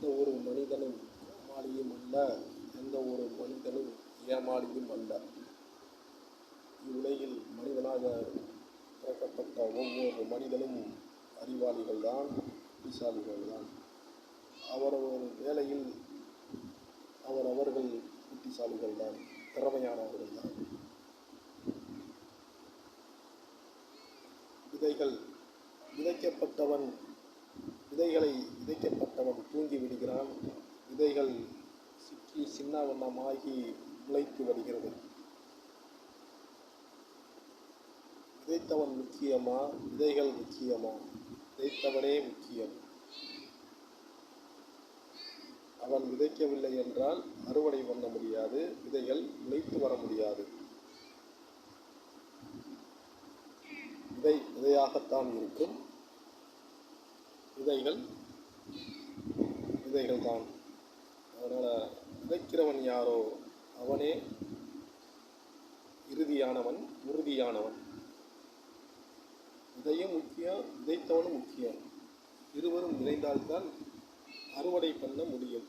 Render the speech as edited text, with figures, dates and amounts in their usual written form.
எந்த ஒரு மனிதனும் ஏமாளியும் அல்ல, எந்த ஒரு மனிதனும் ஏமாளியும் அல்ல. இவ்வுலகில் மனிதனாக பிறக்கப்பட்ட ஒவ்வொரு மனிதனும் அறிவாளிகள் தான், புத்திசாலிகள் தான். அவரவர் வேலையில் அவர்கள் புத்திசாலிகள் தான், திறமையானவர்கள் தான். விதைகளை விதைக்கப்பட்டவன் தூங்கி விடுகிறான். விதைகள் சிக்கி சின்ன வண்ணமாகி முளைத்து வருகிறது. விதைத்தவன் முக்கியமா, விதைகள் முக்கியமா? விதைத்தவனே முக்கியம். அவன் விதைக்கவில்லை என்றால் அறுவடை பண்ண முடியாது, விதைகள் முளைத்து வர முடியாது. விதை விதையாகத்தான் இருக்கும், விதைகள் தான். அதனால் விதைக்கிறவன் யாரோ அவனே இறுதியானவன், உறுதியானவன். விதையும் முக்கியம், விதைத்தவனும் முக்கியம். இருவரும் இணைந்தால்தான் அறுவடை பண்ண முடியும்.